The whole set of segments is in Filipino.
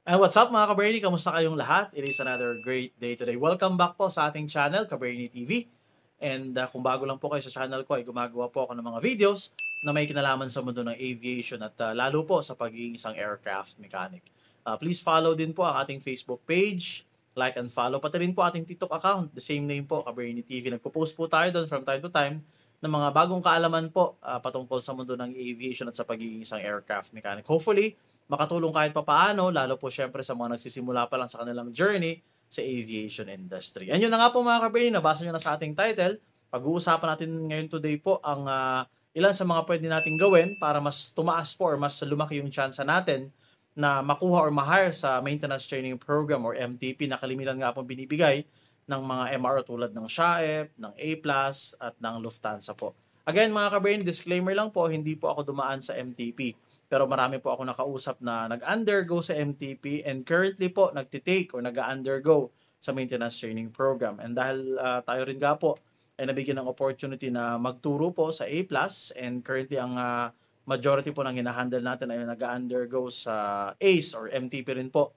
What's up mga Kabernie? Kamusta kayong lahat? It is another great day today. Welcome back po sa ating channel, Kabernie TV. And kung bago lang po kayo sa channel ko, ay gumagawa po ako ng mga videos na may kinalaman sa mundo ng aviation at lalo po sa pagiging isang aircraft mechanic. Please follow din po ang ating Facebook page, like and follow. Pati rin po ating TikTok account, the same name po, Kabernie TV. Nagpo-post po tayo doon from time to time ng mga bagong kaalaman po patungkol sa mundo ng aviation at sa pagiging isang aircraft mechanic. Hopefully, makatulong kahit papaano, lalo po syempre sa mga nagsisimula pa lang sa kanilang journey sa aviation industry. And yun na nga po mga Kabernie, nabasa nyo na sa ating title. Pag-uusapan natin ngayon today po ang ilan sa mga pwede natin gawin para mas tumaas po or mas lumaki yung chance natin na makuha or ma-hire sa Maintenance Training Program or MTP na kalimitan nga po binibigay ng mga MRO tulad ng SHAEF, ng A+, at ng Lufthansa po. Again mga Kabernie, disclaimer lang po, hindi po ako dumaan sa MTP. Pero marami po ako nakausap na nag-undergo sa MTP and currently po nagtitake or nag-undergo sa maintenance training program. And dahil tayo rin nga po ay nabigyan ng opportunity na magturo po sa A+, and currently ang majority po ng hinahandle natin ay nag-undergo sa ACE or MTP rin po.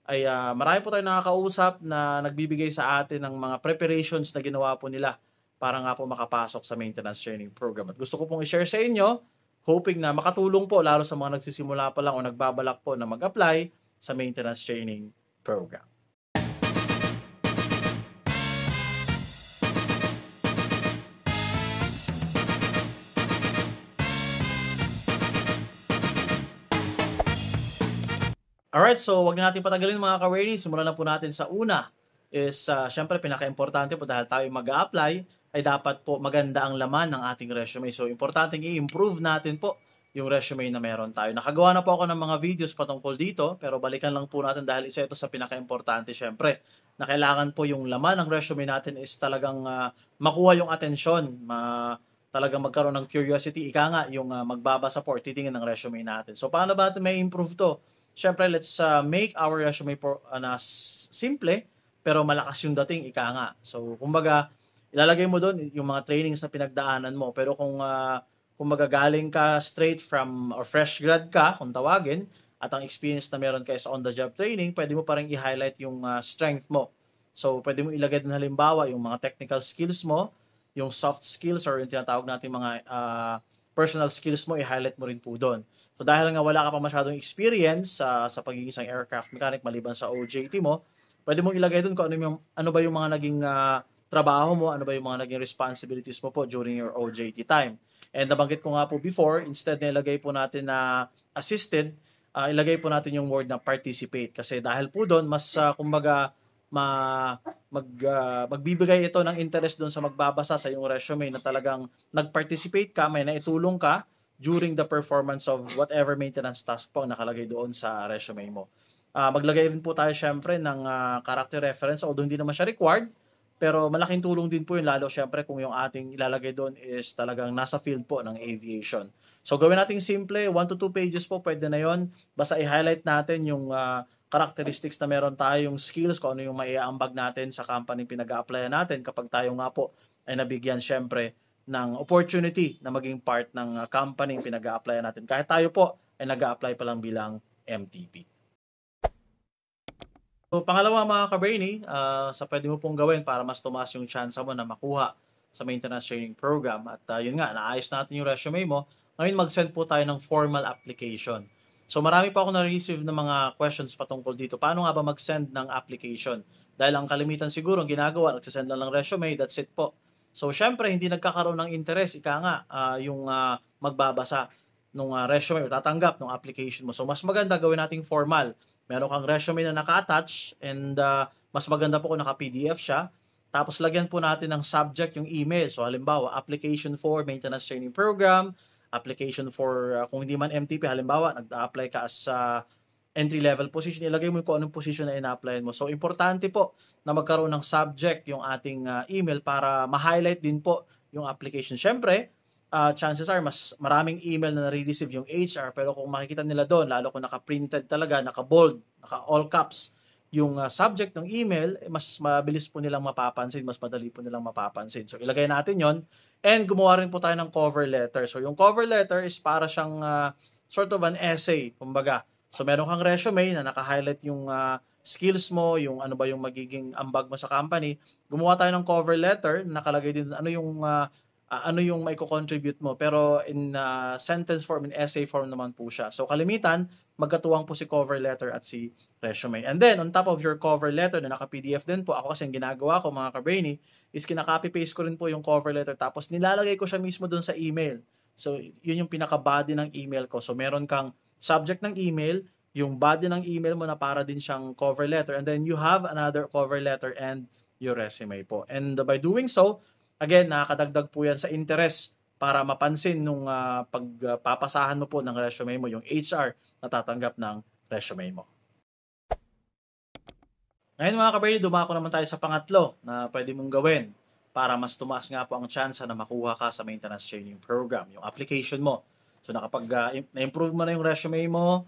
Ay marami po tayo nakakausap na nagbibigay sa atin ng mga preparations na ginawa po nila para nga po makapasok sa maintenance training program. At gusto ko pong i-share sa inyo, hoping na makatulong po lalo sa mga nagsisimula pa lang o nagbabalak po na mag-apply sa maintenance training program. Alright, so wag na natin patagalin mga Kabernie. Simulan na po natin sa una is syempre pinaka-importante po dahil tayo mag-a-apply ay dapat po maganda ang laman ng ating resume. So, importanteng i-improve natin po yung resume na meron tayo. Nakagawa na po ako ng mga videos patungkol dito, pero balikan lang po natin dahil isa ito sa pinaka-importante syempre, na kailangan po yung laman ng resume natin is talagang makuha yung atensyon, talagang magkaroon ng curiosity, ika nga yung magbabasa po or titingin ng resume natin. So, paano ba natin may improve to? Syempre, let's make our resume na simple, pero malakas yung dating, ika nga. So, kumbaga, ilalagay mo doon yung mga trainings na pinagdaanan mo. Pero kung magagaling ka straight from or fresh grad ka, kung tawagin, at ang experience na meron ka is on-the-job training, pwede mo parang i-highlight yung strength mo. So, pwede mo ilagay din halimbawa yung mga technical skills mo, yung soft skills or yung tinatawag natin mga personal skills mo, i-highlight mo rin po doon. So, dahil nga wala ka pa masyadong experience sa pagiging isang aircraft mechanic maliban sa OJT mo, pwede mong ilagay doon kung ano ba yung mga naging trabaho mo, ano ba yung mga naging responsibilities mo po during your OJT time. And nabanggit ko nga po before, instead na ilagay po natin na assisted, ilagay po natin yung word na participate. Kasi dahil po doon, mas kumbaga, magbibigay ito ng interest doon sa magbabasa sa yung resume na talagang nag-participate ka, may naitulong ka during the performance of whatever maintenance task po ang nakalagay doon sa resume mo. Maglagay rin po tayo syempre ng character reference, although hindi naman siya required, pero malaking tulong din po yun, lalo syempre kung yung ating ilalagay doon is talagang nasa field po ng aviation. So gawin natin simple, 1 to 2 pages po, pwede na yon. Basta i-highlight natin yung characteristics na meron tayo, yung skills, kung ano yung maiaambag natin sa company pinag-a-applyan natin kapag tayo nga po ay nabigyan syempre ng opportunity na maging part ng company pinag-a-applyan natin. Kahit tayo po ay nag-a-apply pa lang bilang MTP. So, pangalawa mga Kabernie, sa pwede mo pong gawin para mas tumaas yung chance mo na makuha sa maintenance training program. At yun nga, naayos natin yung resume mo. Ngayon mag-send po tayo ng formal application. So, marami pa ako na-receive ng mga questions patungkol dito. Paano nga ba mag-send ng application? Dahil ang kalimitan siguro, ang ginagawa, nagsasend lang ng resume, that's it po. So, syempre, hindi nagkakaroon ng interest, ika nga, yung magbabasa ng resume, tatanggap ng application mo. So, mas maganda gawin nating formal. Meron kang resume na naka-attach and mas maganda po kung naka-PDF siya. Tapos lagyan po natin ng subject yung email. So halimbawa, application for maintenance training program, application for, kung hindi man MTP, halimbawa, nag-apply ka as entry-level position, ilagay mo kung anong position na ina-applyan mo. So importante po na magkaroon ng subject yung ating email para ma-highlight din po yung application. Siyempre, chances are mas maraming email na nare-receive yung HR, pero kung makikita nila doon, lalo kung naka-printed talaga, naka-bold, naka-all caps yung subject ng email, mas mabilis po nilang mapapansin, mas madali po nilang mapapansin. So ilagay natin yon, and gumawa rin po tayo ng cover letter. So yung cover letter is para siyang sort of an essay, kumbaga, So meron kang resume na naka-highlight yung skills mo, yung ano ba yung magiging ambag mo sa company. Gumawa tayo ng cover letter, nakalagay din ano yung may contribute mo. Pero in sentence form, in essay form naman po siya. So kalimitan, magkatuwang po si cover letter at si resume. And then, on top of your cover letter na naka-PDF din po, ako kasi ang ginagawa ko mga ka-brainy, is kinaka-copy-paste ko rin po yung cover letter tapos nilalagay ko siya mismo dun sa email. So, yun yung pinaka-body ng email ko. So, meron kang subject ng email, yung body ng email mo na para din siyang cover letter, and then you have another cover letter and your resume po. And by doing so, again, nakakadagdag po yan sa interest para mapansin nung pagpapasahan mo po ng resume mo, yung HR na tatanggap ng resume mo. Ngayon mga kabarili, dumako naman tayo sa pangatlo na pwede mong gawin para mas tumaas nga po ang tsansa na makuha ka sa maintenance training program, yung application mo. So na-improve mo na yung resume mo,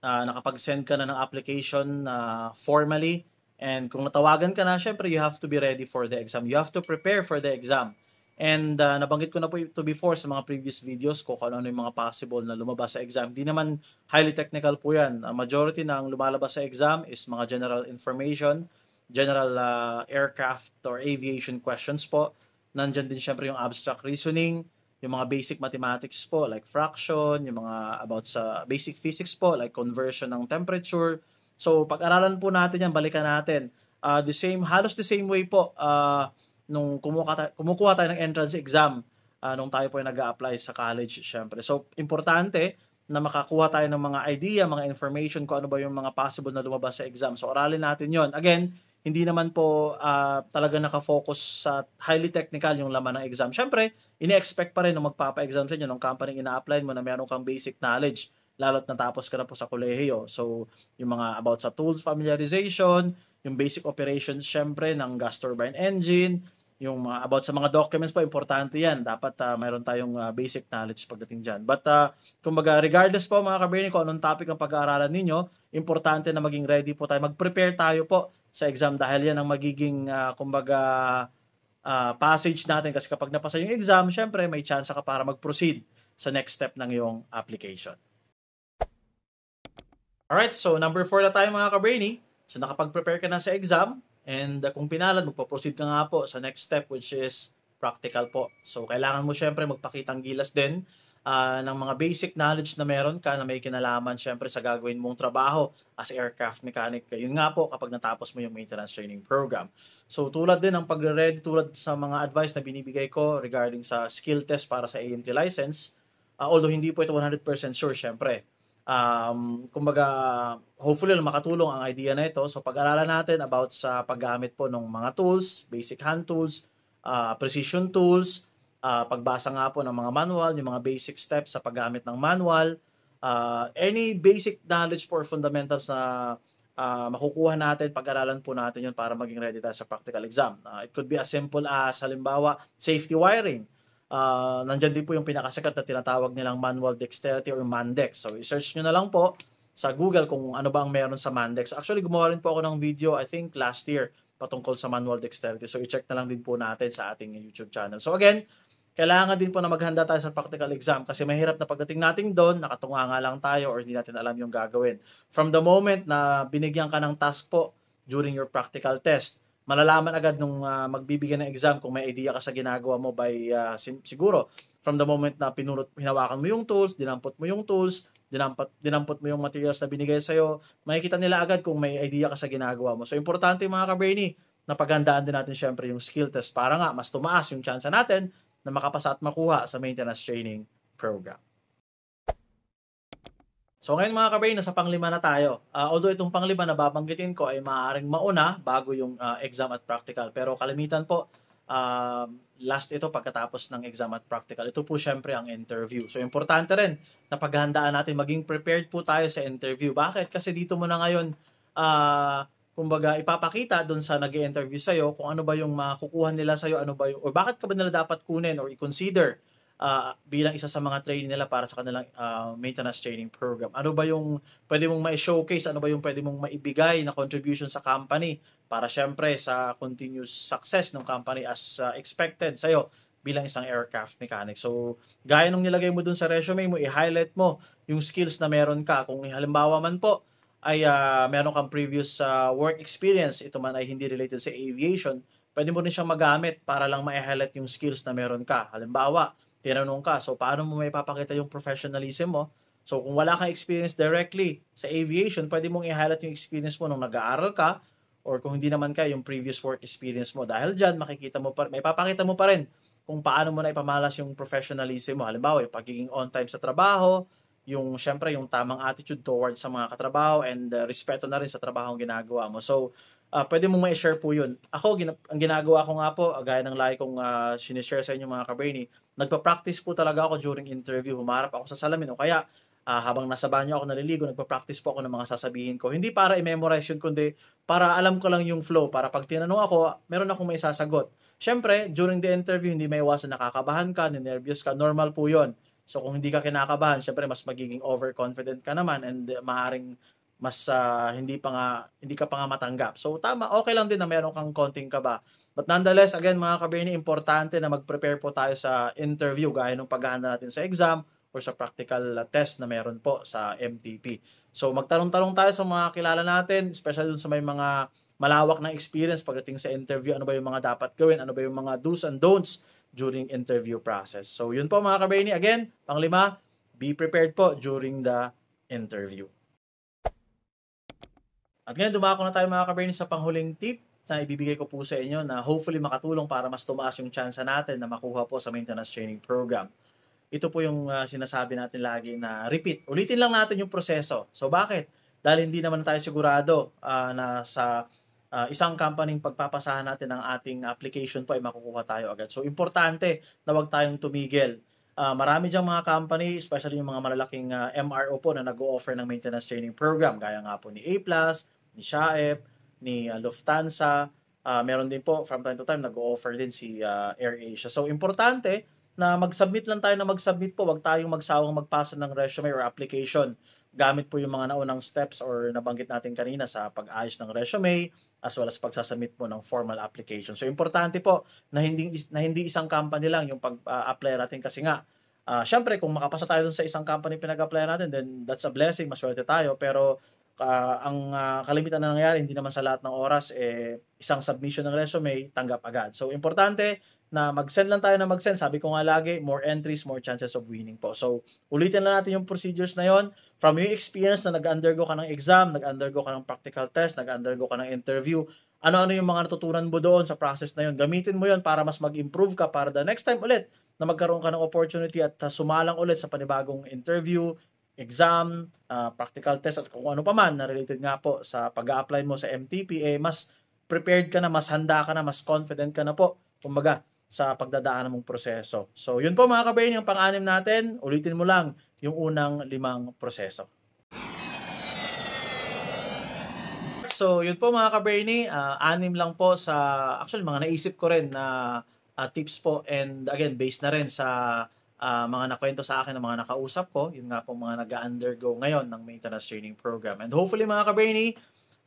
nakapag-send ka na ng application formally, and kung natawagan ka na, syempre you have to be ready for the exam. You have to prepare for the exam. And nabanggit ko na po ito before sa mga previous videos ko kung ano yung mga possible na lumabas sa exam. Di naman highly technical po yan. Majority ng lumalabas sa exam is mga general information, general aircraft or aviation questions po. Nandyan din syempre yung abstract reasoning, yung mga basic mathematics po like fraction, yung mga about sa basic physics po like conversion ng temperature. So pag-aralan po natin yan, balikan natin. Halos the same way po nung kumukuha tayo ng entrance exam nung tayo po ay nag-a-apply sa college syempre. So importante na makakuha tayo ng mga idea, mga information kung ano ba yung mga possible na lumabas sa exam. So aralin natin yon. Again, hindi naman po talaga nakafocus sa highly technical yung laman ng exam. Syempre, ini-expect pa rin nung magpapa-exam sa inyo ng company ina-apply mo na meron kang basic knowledge lalo't natapos ka na po sa kolehiyo. So, yung mga about sa tools familiarization, yung basic operations syempre ng gas turbine engine, yung about sa mga documents po, importante yan. Dapat mayroon tayong basic knowledge pagdating dyan. But kumbaga, regardless po mga kaberni kung anong topic ang pag-aaralan ninyo, importante na maging ready po tayo. Mag-prepare tayo po sa exam dahil yan ang magiging passage natin. Kasi kapag napasa yung exam, syempre may chance ka para mag-proceed sa next step ng iyong application. Alright, so number 4 na tayo mga kaberni. So nakapag-prepare ka na sa exam. And kung pinalad, magpo-proceed ka nga po sa next step which is practical po. So kailangan mo syempre magpakitang gilas din ng mga basic knowledge na meron ka na may kinalaman syempre sa gagawin mong trabaho as aircraft mechanic. Yun nga po kapag natapos mo yung maintenance training program. So tulad din ng pagre-ready, tulad sa mga advice na binibigay ko regarding sa skill test para sa AMT license, although hindi po ito 100% sure syempre. Kumbaga, hopefully makatulong ang idea na ito. So pag-aralan natin about sa paggamit po ng mga tools, basic hand tools, precision tools, pagbasa nga po ng mga manual, yung mga basic steps sa paggamit ng manual, any basic knowledge for fundamentals na makukuha natin, pag-aralan po natin yun para maging ready tayo sa practical exam. It could be as simple as halimbawa, safety wiring. Nandyan din po yung pinakasikat na tinatawag nilang manual dexterity or MANDEX. So, i-search nyo na lang po sa Google kung ano ba ang meron sa MANDEX. Actually, gumawa rin po ako ng video, I think last year, patungkol sa manual dexterity. So, i-check na lang din po natin sa ating YouTube channel. So, again, kailangan din po na maghanda tayo sa practical exam kasi mahirap na pagdating natin doon, nakatunga nga lang tayo or hindi natin alam yung gagawin. From the moment na binigyan ka ng task po during your practical test, malalaman agad nung magbibigay ng exam kung may idea ka sa ginagawa mo by siguro from the moment na hinawakan mo yung tools, dinampot mo yung tools, dinampot mo yung materials na binigay sa'yo, makikita nila agad kung may idea ka sa ginagawa mo. So, importante mga ka-brainy na paghandaan din natin syempre yung skill test para nga mas tumaas yung chance natin na makapasa at makuha sa maintenance training program. So ngayon mga kabrain, nasa panglima na tayo. Although itong panglima na babanggitin ko ay maaaring mauna bago yung exam at practical. Pero kalimitan po, last ito pagkatapos ng exam at practical. Ito po syempre ang interview. So importante rin na paghandaan natin, maging prepared po tayo sa interview. Bakit? Kasi dito mo na ngayon, kumbaga ipapakita doon sa nag-i-interview sa'yo kung ano ba yung makukuha nila sa'yo, ano ba yung, o bakit ka ba nila dapat kunin or i-consider bilang isa sa mga training nila para sa kanilang maintenance training program. Ano ba yung pwede mong ma-showcase, ano ba yung pwede mong maibigay na contribution sa company para syempre sa continuous success ng company as expected sa'yo bilang isang aircraft mechanic. So, gaya nung nilagay mo dun sa resume mo, i-highlight mo yung skills na meron ka. Kung halimbawa man po ay meron kang previous work experience, ito man ay hindi related sa aviation, pwede mo rin siyang magamit para lang ma-highlight yung skills na meron ka. Halimbawa, tinanong ka, so paano mo may papakita yung professionalism mo? So, kung wala kang experience directly sa aviation, pwede mong i-highlight yung experience mo nung nag-aaral ka or kung hindi naman yung previous work experience mo. Dahil dyan, makikita mo may papakita mo pa rin kung paano mo na ipamalas yung professionalism mo. Halimbawa, yung pagiging on time sa trabaho, syempre, yung tamang attitude towards sa mga katrabaho and respeto na rin sa trabaho ang ginagawa mo. So, pwede mong ma-share po yun. Ako, ang ginagawa ko nga po, gaya ng lagi kong sinishare sa inyo mga ka-brainy, nagpa-practice po talaga ako during interview. Humarap ako sa salamin o kaya habang nasa banyo ako naliligo, nagpa-practice po ako ng mga sasabihin ko. Hindi para i-memorize yun, kundi para alam ko lang yung flow. Para pag tinanong ako, meron akong may sasagot. Siyempre, during the interview, hindi may iwasan nakakabahan ka, nervous ka, normal po yun. So kung hindi ka kinakabahan, siyempre mas magiging overconfident ka naman and maaaring mas hindi ka pa nga matanggap. So tama, okay lang din na meron kang konting kaba. But nonetheless, again mga ka-brainy, importante na mag-prepare po tayo sa interview gaya ng paghahanda natin sa exam or sa practical test na meron po sa MTP. So magtanong-tanong tayo sa mga kilala natin, especially dun sa may mga malawak na experience pagdating sa interview, ano ba yung mga dapat gawin, ano ba yung mga do's and don'ts during interview process. So yun po mga ka-brainy. Again, panglima, be prepared po during the interview. At ngayon, dumako na tayo mga ka-brainy sa panghuling tip na ibibigay ko po sa inyo na hopefully makatulong para mas tumaas yung chance natin na makuha po sa maintenance training program. Ito po yung sinasabi natin lagi na repeat. Ulitin lang natin yung proseso. So bakit? Dahil hindi naman tayo sigurado na sa isang company pagpapasahan natin ang ating application po ay makukuha tayo agad. So importante na wag tayong tumigil. Marami diyang mga company, especially yung mga malalaking MRO po na nag-o-offer ng maintenance training program. Gaya nga po ni A+, ni Shaep, ni Lufthansa. Meron din po from time to time nag-o-offer din si AirAsia. So importante na mag-submit lang tayo na mag-submit po. Huwag tayong magsawang magpasa ng resume or application. Gamit po yung mga naunang steps or nabanggit natin kanina sa pag-ayos ng resume as well as pagsasubmit mo ng formal application. So, importante po na hindi isang company lang yung pag-apply natin kasi nga, syempre, kung makapasa tayo dun sa isang company pinag-apply natin, then that's a blessing, maswerte tayo. Pero ang kalimitan na nangyayari, hindi naman sa lahat ng oras, isang submission ng resume, tanggap agad. So, importante na mag-send lang tayo na mag-send. Sabi ko nga lagi, more entries, more chances of winning po. So, ulitin lang natin yung procedures na yon. From yung experience na nag-undergo ka ng exam, nag-undergo ka ng practical test, nag-undergo ka ng interview, ano-ano yung mga natutunan mo doon sa process na yon. Gamitin mo yon para mas mag-improve ka para the next time ulit na magkaroon ka ng opportunity at sumalang ulit sa panibagong interview, exam, practical test, at kung ano pa man na related nga po sa pag-a-apply mo sa MTP, mas prepared ka na, mas handa ka na, mas confident ka na po, kumbaga, sa pagdadaanan mong proseso. So, yun po mga ka-brainy, yung pang-anim natin. Ulitin mo lang yung unang 5 proseso. So, yun po mga ka-brainy. 6 lang po sa, actually, mga naisip ko rin na tips po. And again, based na rin sa mga nakwento sa akin ng mga nakausap ko. Yun nga po mga nag-undergo ngayon ng maintenance training program. And hopefully mga ka-brainy,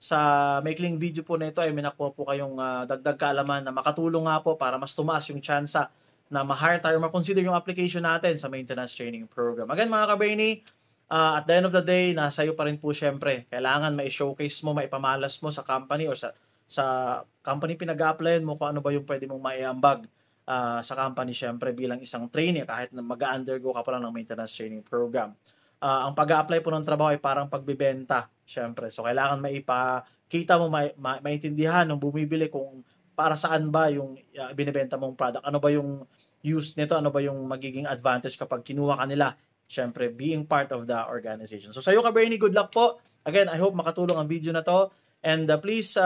sa maikling video po na ito ay may nakuha po kayong dagdag kaalaman na makatulong nga po para mas tumaas yung tsansa na ma-hire tayo, ma-consider yung application natin sa maintenance training program. Again mga ka-brainy, at the end of the day, nasa iyo pa rin po syempre. Kailangan ma-showcase mo, maipamalas mo sa company or sa company pinag-applyan mo kung ano ba yung pwede mong maiambag sa company syempre bilang isang trainee kahit na mag-undergo ka pa lang ng maintenance training program. Ang pag-a-apply po ng trabaho ay parang pagbibenta, syempre. So, kailangan maipakita mo, maintindihan ng bumibili kung para saan ba yung binibenta mong product. Ano ba yung use nito? Ano ba yung magiging advantage kapag kinuha ka nila? Syempre, being part of the organization. So, sa'yo ka-brainy, good luck po. Again, I hope makatulong ang video na to. And please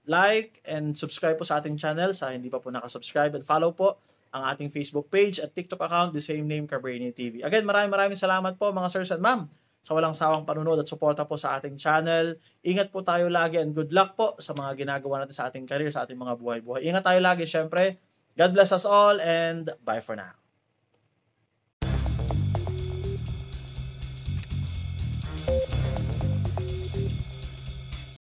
like and subscribe po sa ating channel sa hindi pa po nakasubscribe. And follow po ang ating Facebook page at TikTok account, the same name, Ka-Brainy TV. Again, maraming salamat po mga sirs and ma'am sa walang sawang panunod at suporta po sa ating channel. Ingat po tayo lagi and good luck po sa mga ginagawa natin sa ating career, sa ating mga buhay-buhay. Ingat tayo lagi, syempre. God bless us all and bye for now.